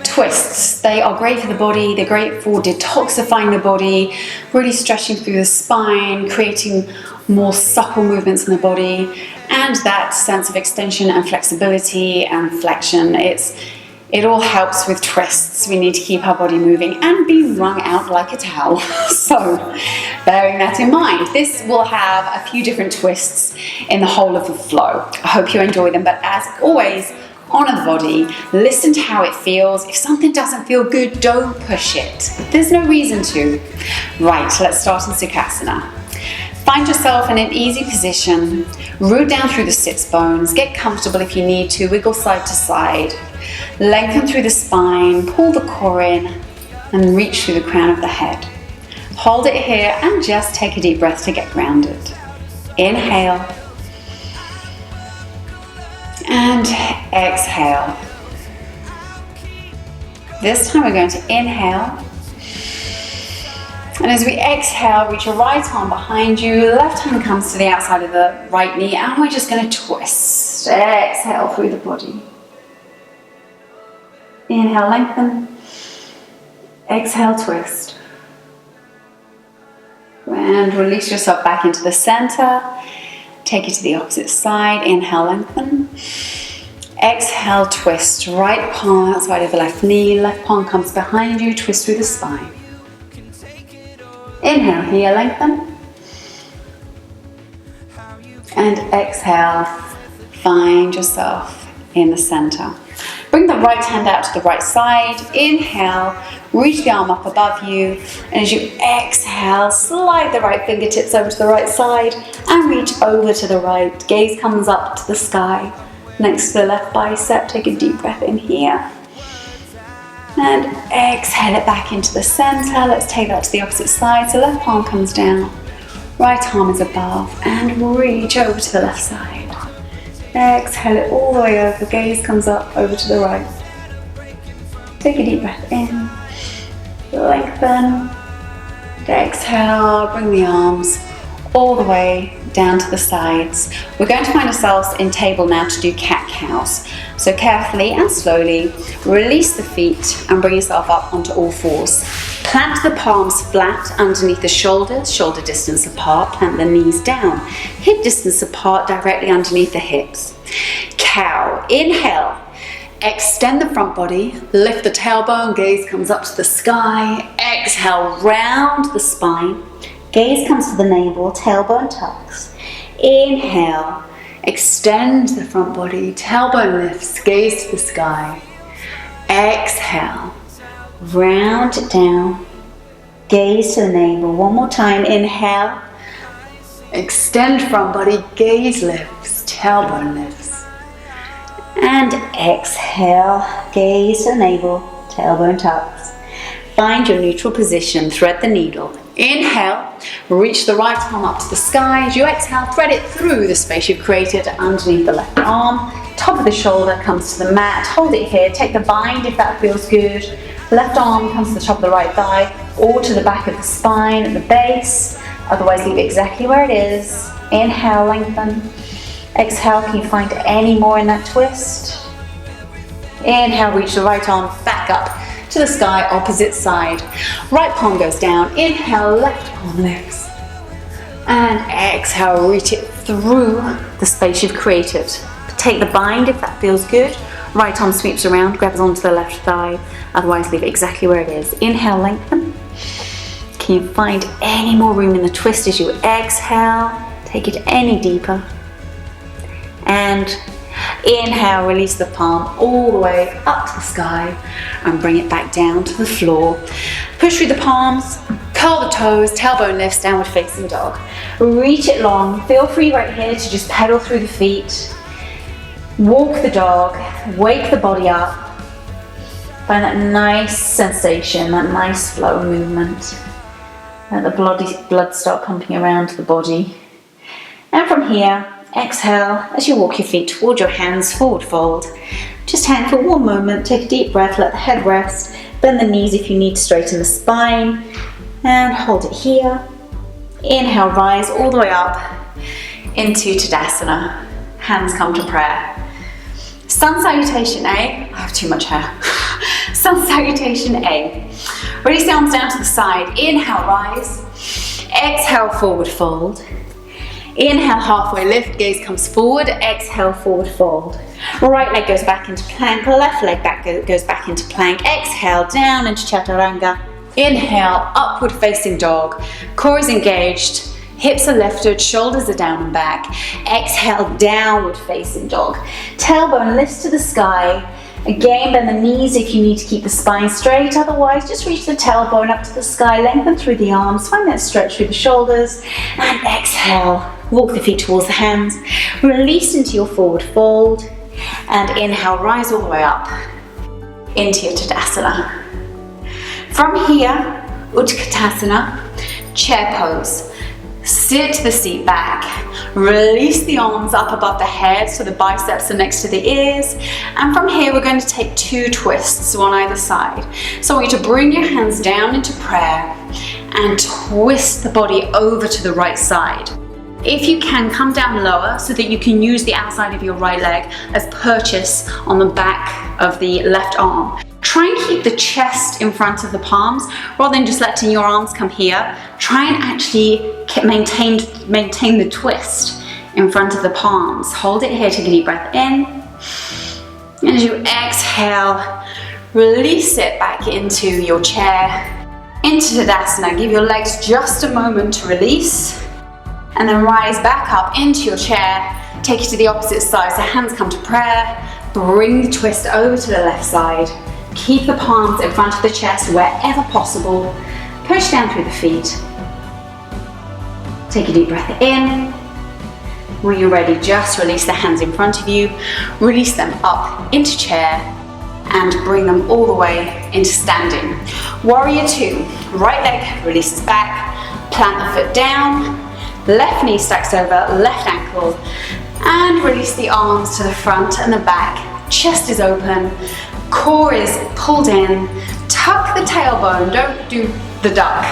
Twists, they are great for the body, they're great for detoxifying the body, really stretching through the spine, creating more supple movements in the body, and that sense of extension and flexibility and flexion. It all helps with twists. We need to keep our body moving and be wrung out like a towel. So, bearing that in mind, this will have a few different twists in the whole of the flow. I hope you enjoy them, but as always, honor the body, listen to how it feels. If something doesn't feel good, don't push it. There's no reason to. Right, let's start in Sukhasana. Find yourself in an easy position, root down through the sits bones, get comfortable if you need to, wiggle side to side, lengthen through the spine, pull the core in, and reach through the crown of the head. Hold it here and just take a deep breath to get grounded. Inhale. And exhale. This time we're going to inhale. And as we exhale, reach your right arm behind you, left hand comes to the outside of the right knee, and we're just going to twist. Exhale through the body. Inhale, lengthen. Exhale, twist. And release yourself back into the center. Take it to the opposite side. Inhale, lengthen. Exhale, twist. Right palm outside of the left knee. Left palm comes behind you. Twist through the spine. Inhale here, lengthen. And exhale, find yourself in the center. Bring the right hand out to the right side. Inhale, reach the arm up above you. And as you exhale, slide the right fingertips over to the right side and reach over to the right. Gaze comes up to the sky next to the left bicep. Take a deep breath in here. And exhale it back into the center. Let's take that to the opposite side. So left palm comes down, right arm is above, and reach over to the left side. Exhale it all the way over. Gaze comes up over to the right. Take a deep breath in. Lengthen. Exhale. Bring the arms all the way down to the sides. We're going to find ourselves in table now to do cat-cows. So carefully and slowly release the feet and bring yourself up onto all fours. Plant the palms flat underneath the shoulders, shoulder distance apart. Plant the knees down, hip distance apart, directly underneath the hips. Cow. Inhale. Extend the front body, lift the tailbone, gaze comes up to the sky. Exhale, round the spine. Gaze comes to the navel, tailbone tucks. Inhale, extend the front body, tailbone lifts, gaze to the sky. Exhale, round it down, gaze to the navel. One more time, inhale, extend front body, gaze lifts, tailbone lifts. And exhale, gaze to the navel, tailbone tucks. Find your neutral position, thread the needle. Inhale, reach the right arm up to the sky. As you exhale, thread it through the space you've created underneath the left arm. Top of the shoulder comes to the mat. Hold it here. Take the bind if that feels good. Left arm comes to the top of the right thigh or to the back of the spine at the base. Otherwise, leave it exactly where it is. Inhale, lengthen. Exhale, can you find any more in that twist? Inhale, reach the right arm back up to the sky, opposite side. Right palm goes down. Inhale, left palm lifts. And exhale, reach it through the space you've created. Take the bind if that feels good. Right arm sweeps around, grabs onto the left thigh. Otherwise, leave it exactly where it is. Inhale, lengthen. Can you find any more room in the twist as you exhale? Take it any deeper. And inhale, release the palm all the way up to the sky and bring it back down to the floor. Push through the palms, curl the toes, tailbone lifts, downward facing dog. Reach it long. Feel free right here to just pedal through the feet. Walk the dog, wake the body up. Find that nice sensation, that nice flow movement. Let the blood start pumping around the body. And from here, exhale as you walk your feet toward your hands, forward fold. Just hang for one moment, take a deep breath, let the head rest, bend the knees if you need to straighten the spine, and hold it here. Inhale, rise all the way up into Tadasana. Hands come to prayer. Sun salutation A. I have too much hair. Sun salutation A. Release the arms down to the side. Inhale, rise. Exhale, forward fold. Inhale, halfway lift, gaze comes forward. Exhale, forward fold. Right leg goes back into plank, left leg goes back into plank. Exhale, down into chaturanga. Inhale, upward facing dog. Core is engaged, hips are lifted, shoulders are down and back. Exhale, downward facing dog. Tailbone lifts to the sky. Again, bend the knees if you need to keep the spine straight. Otherwise, just reach the tailbone up to the sky, lengthen through the arms, find that stretch through the shoulders. And exhale, walk the feet towards the hands. Release into your forward fold. And inhale, rise all the way up into your Tadasana. From here, Utkatasana, chair pose. Sit the seat back. Release the arms up above the head so the biceps are next to the ears. And from here, we're going to take 2 twists, one either side. So I want you to bring your hands down into prayer and twist the body over to the right side. If you can, come down lower so that you can use the outside of your right leg as purchase on the back of the left arm. Try and keep the chest in front of the palms rather than just letting your arms come here. Try and actually maintain the twist in front of the palms. Hold it here, take a deep breath in. And as you exhale, release it back into your chair, into Tadasana. Give your legs just a moment to release. And then rise back up into your chair. Take it to the opposite side, so hands come to prayer. Bring the twist over to the left side. Keep the palms in front of the chest wherever possible. Push down through the feet. Take a deep breath in. When you're ready, just release the hands in front of you. Release them up into chair and bring them all the way into standing. Warrior 2. Right leg releases back. Plant the foot down. Left knee stacks over, left ankle, and release the arms to the front and the back. Chest is open, core is pulled in. Tuck the tailbone, don't do the duck.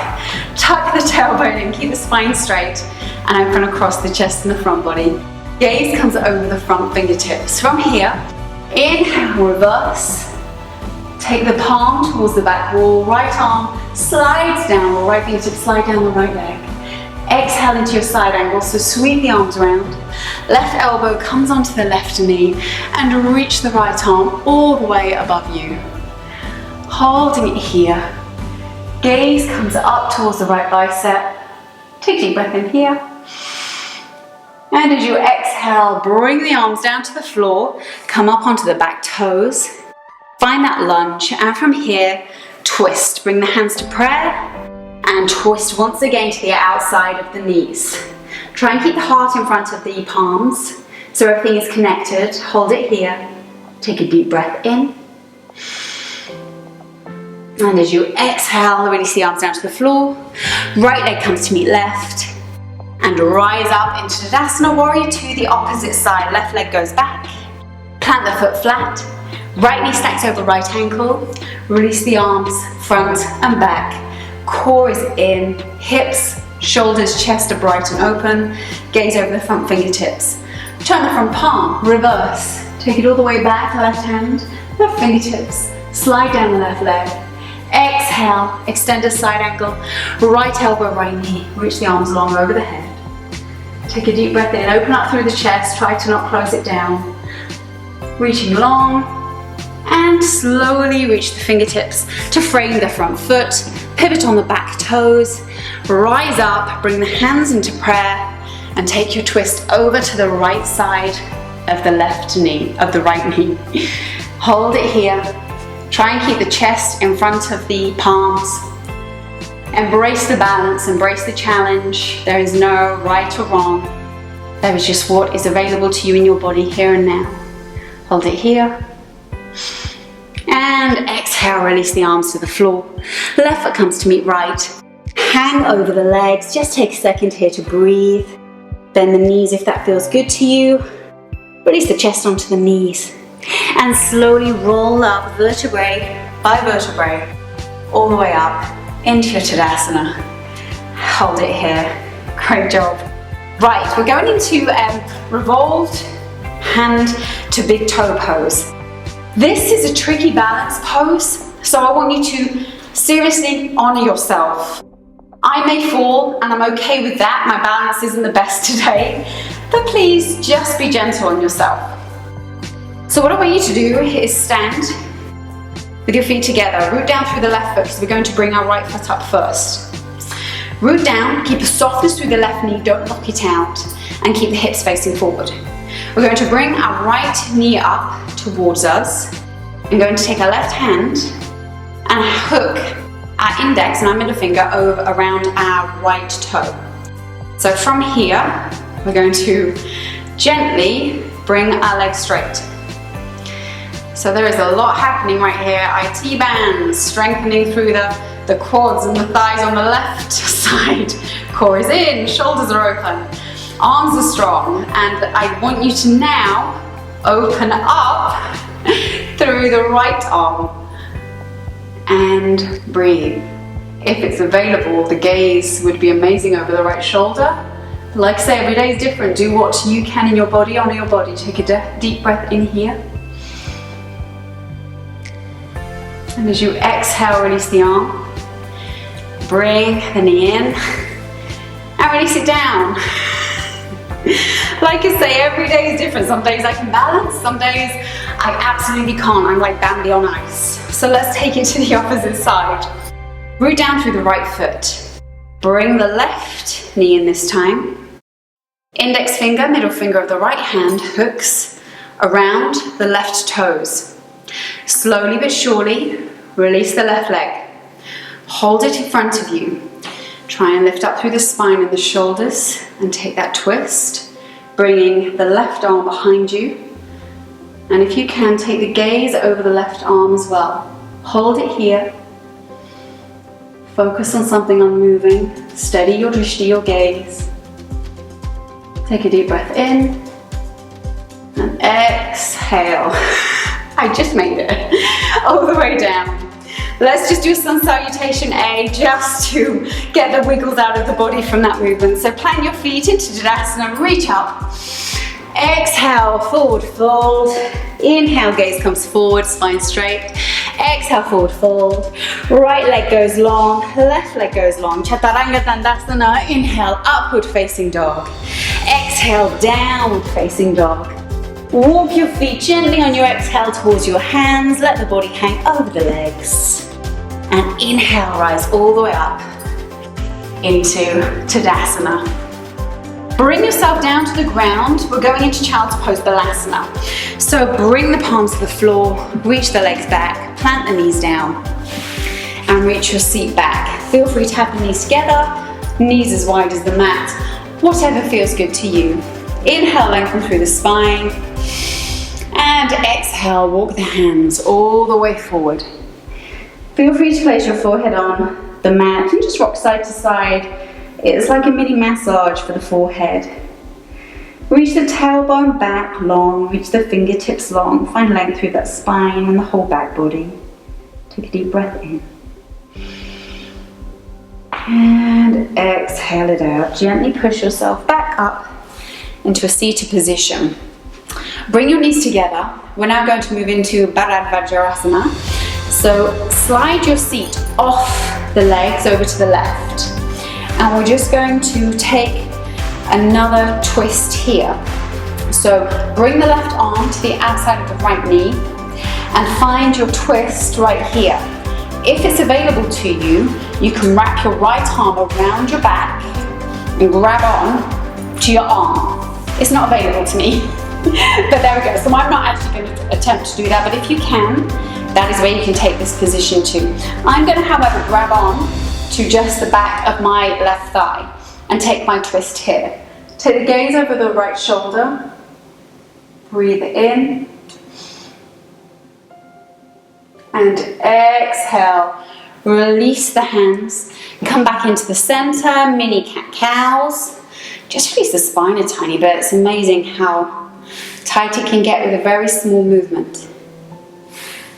Tuck the tailbone in, keep the spine straight, and open across the chest and the front body. Gaze comes over the front fingertips. From here, inhale, reverse. Take the palm towards the back wall, right arm slides down, or right fingertip slide down the right leg. Exhale into your side angle, so sweep the arms around. Left elbow comes onto the left knee and reach the right arm all the way above you. Holding it here. Gaze comes up towards the right bicep. Take a deep breath in here. And as you exhale, bring the arms down to the floor, come up onto the back toes. Find that lunge, and from here, twist. Bring the hands to prayer. And twist once again to the outside of the knees. Try and keep the heart in front of the palms so everything is connected. Hold it here. Take a deep breath in. And as you exhale, release the arms down to the floor. Right leg comes to meet left. And rise up into Tadasana, Warrior 2, the opposite side. Left leg goes back. Plant the foot flat. Right knee stacks over right ankle. Release the arms front and back. Core is in, hips, shoulders, chest are bright and open. Gaze over the front fingertips. Turn the front palm, reverse. Take it all the way back, left hand, left fingertips. Slide down the left leg. Exhale, extend a side ankle. Right elbow, right knee. Reach the arms long over the head. Take a deep breath in, open up through the chest. Try to not close it down. Reaching long. And slowly reach the fingertips to frame the front foot. Pivot on the back toes. Rise up, bring the hands into prayer, and take your twist over to the right side of the left knee, of the right knee. Hold it here. Try and keep the chest in front of the palms. Embrace the balance, embrace the challenge. There is no right or wrong. There is just what is available to you in your body here and now. Hold it here. And exhale, release the arms to the floor. Left foot comes to meet right. Hang over the legs. Just take a second here to breathe. Bend the knees if that feels good to you. Release the chest onto the knees. And slowly roll up vertebrae by vertebrae all the way up into your Tadasana. Hold it here. Great job. Right, we're going into revolved hand to big toe pose. This is a tricky balance pose, so I want you to seriously honor yourself. I may fall, and I'm okay with that. My balance isn't the best today, but please just be gentle on yourself. So what I want you to do is stand with your feet together. Root down through the left foot, because we're going to bring our right foot up first. Root down, keep a softness through the left knee, don't lock it out, and keep the hips facing forward. We're going to bring our right knee up towards us. I'm going to take our left hand and hook our index and our middle finger around our right toe. So from here, we're going to gently bring our legs straight. So there is a lot happening right here. IT bands, strengthening through the quads and the thighs on the left side. Core is in, shoulders are open, arms are strong, and I want you to now open up through the right arm and breathe. If it's available, the gaze would be amazing over the right shoulder. Like I say, every day is different. Do what you can in your body, honor your body. Take a deep breath in here. And as you exhale, release the arm. Bring the knee in and release it down. Like I say, every day is different. Some days I can balance, some days I absolutely can't. I'm like Bambi on ice. So let's take it to the opposite side. Root down through the right foot. Bring the left knee in this time. Index finger, middle finger of the right hand hooks around the left toes. Slowly but surely, release the left leg. Hold it in front of you. Try and lift up through the spine and the shoulders and take that twist, bringing the left arm behind you. And if you can, take the gaze over the left arm as well. Hold it here. Focus on something unmoving. Steady your drishti, your gaze. Take a deep breath in and exhale. I just made it all the way down. Let's just do a sun salutation A just to get the wiggles out of the body from that movement. So plant your feet into Tadasana, reach up. Exhale, forward fold. Inhale, gaze comes forward, spine straight. Exhale, forward fold. Right leg goes long, left leg goes long. Chaturanga Dandasana. Inhale, upward facing dog. Exhale, downward facing dog. Walk your feet gently on your exhale towards your hands. Let the body hang over the legs. And inhale, rise all the way up into Tadasana. Bring yourself down to the ground. We're going into Child's Pose Balasana. So bring the palms to the floor, reach the legs back, plant the knees down, and reach your seat back. Feel free to have the knees together, knees as wide as the mat, whatever feels good to you. Inhale, lengthen through the spine. And exhale, walk the hands all the way forward. Feel free to place your forehead on the mat and just rock side to side. It's like a mini massage for the forehead. Reach the tailbone back long, reach the fingertips long, find length through that spine and the whole back body. Take a deep breath in. And exhale it out. Gently push yourself back up into a seated position. Bring your knees together. We're now going to move into Bharadvajrasana. So slide your seat off the legs over to the left. And we're just going to take another twist here. So bring the left arm to the outside of the right knee and find your twist right here. If it's available to you, you can wrap your right arm around your back and grab on to your arm. It's not available to me, but there we go. So I'm not actually going to attempt to do that, but if you can, that is where you can take this position to. I'm going to, however, grab on to just the back of my left thigh and take my twist here. Take the gaze over the right shoulder. Breathe in. And exhale. Release the hands. Come back into the center, mini cat-cows. Just release the spine a tiny bit. It's amazing how tight it can get with a very small movement.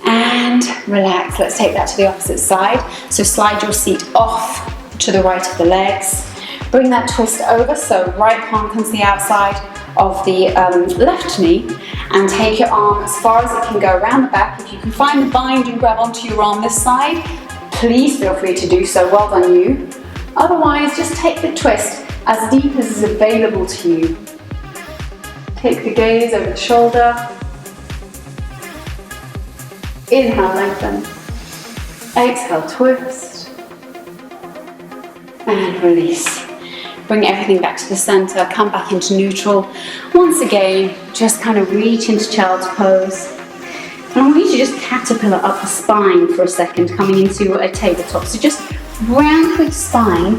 And relax. Let's take that to the opposite side. So slide your seat off to the right of the legs. Bring that twist over, so right palm comes to the outside of the left knee and take your arm as far as it can go around the back. If you can find the bind and grab onto your arm this side, please feel free to do so. Well done you. Otherwise, just take the twist as deep as is available to you. Take the gaze over the shoulder. Inhale, lengthen. Exhale, twist. And release. Bring everything back to the center, come back into neutral. Once again, just kind of reach into child's pose. And I want you to just caterpillar up the spine for a second, coming into a tabletop. So just round through the spine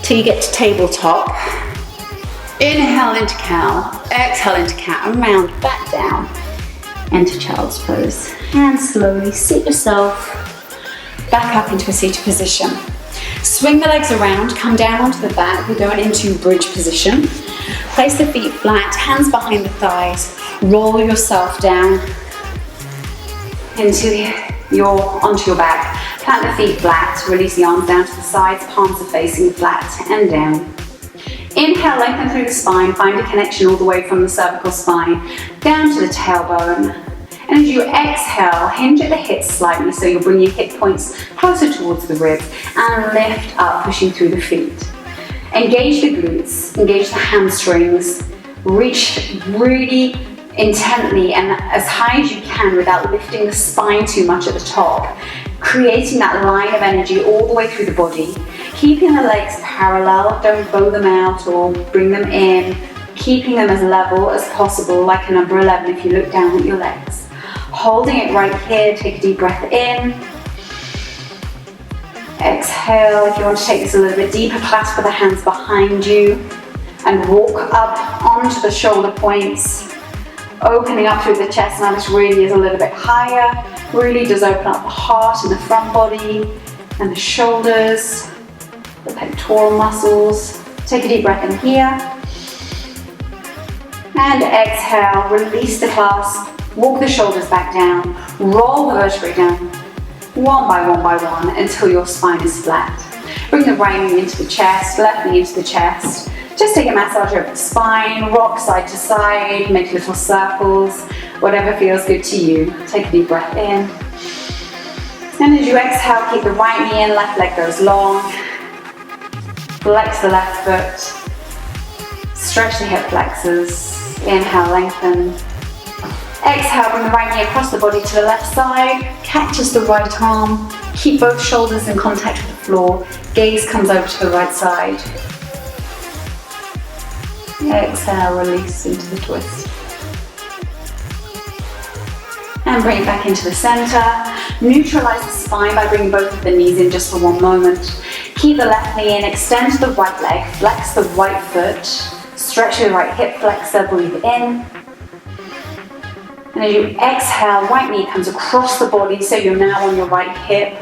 till you get to tabletop. Inhale into cow, exhale into cat, and round back down into child's pose. And slowly seat yourself back up into a seated position. Swing the legs around, come down onto the back. We're going into bridge position. Place the feet flat, hands behind the thighs. Roll yourself down onto your back. Plant the feet flat, release the arms down to the sides, palms are facing flat and down. Inhale, lengthen through the spine, find a connection all the way from the cervical spine down to the tailbone. And as you exhale, hinge at the hips slightly, so you'll bring your hip points closer towards the ribs and lift up, pushing through the feet. Engage the glutes, engage the hamstrings, reach really intently and as high as you can without lifting the spine too much at the top, creating that line of energy all the way through the body, keeping the legs parallel, don't bow them out or bring them in, keeping them as level as possible, like a number 11 if you look down at your legs. Holding it right here, take a deep breath in. Exhale, if you want to take this a little bit deeper, clasp the hands behind you and walk up onto the shoulder points, opening up through the chest. Now this really is a little bit higher, really does open up the heart and the front body and the shoulders, the pectoral muscles. Take a deep breath in here. And exhale, release the clasp. Walk the shoulders back down, roll the vertebrae down, one by one, until your spine is flat. Bring the right knee into the chest, left knee into the chest. Just take a massage over the spine, rock side to side, make little circles, whatever feels good to you. Take a deep breath in. And as you exhale, keep the right knee in, left leg goes long. Flex the left foot. Stretch the hip flexors. Inhale, lengthen. Exhale, bring the right knee across the body to the left side, cactus the right arm, keep both shoulders in contact with the floor, gaze comes over to the right side. Exhale, release into the twist. And bring it back into the center. Neutralize the spine by bringing both of the knees in just for one moment. Keep the left knee in, extend the right leg, flex the right foot, stretch the right hip flexor, breathe in. And as you exhale, right knee comes across the body, so you're now on your right hip.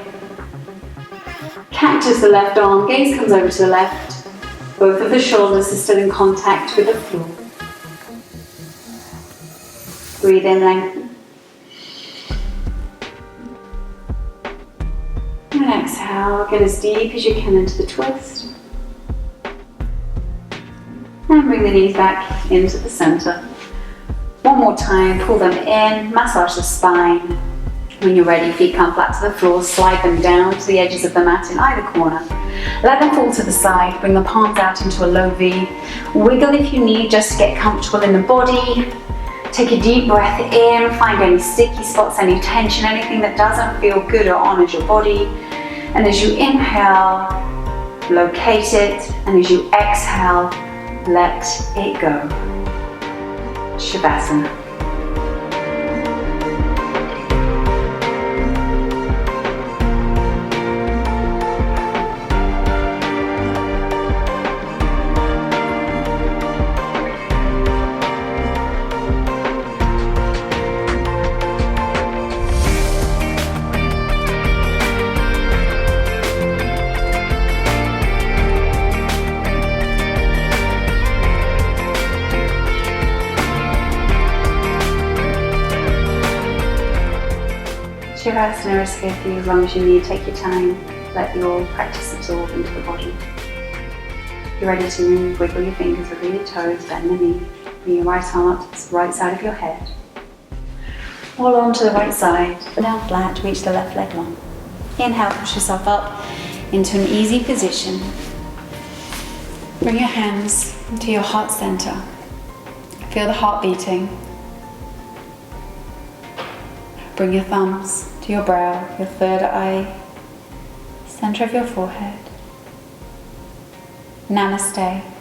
Cactus the left arm, gaze comes over to the left. Both of the shoulders are still in contact with the floor. Breathe in, lengthen. And exhale, get as deep as you can into the twist. And bring the knees back into the center. One more time, pull them in, massage the spine. When you're ready, feet come flat to the floor, slide them down to the edges of the mat in either corner. Let them fall to the side, bring the palms out into a low V. Wiggle if you need, just to get comfortable in the body. Take a deep breath in, find any sticky spots, any tension, anything that doesn't feel good or honors your body. And as you inhale, locate it, and as you exhale, let it go. Shavasana. Shavasana is here for you as long as you need. Take your time, let your practice absorb into the body. If you're ready to move, wiggle your fingers, wiggle your toes, bend the knee. Bring your right arm up to the right side of your head. Roll onto the right side, down flat, reach the left leg long. Inhale, push yourself up into an easy position. Bring your hands to your heart center. Feel the heart beating. Bring your thumbs to your brow, your third eye, center of your forehead. Namaste.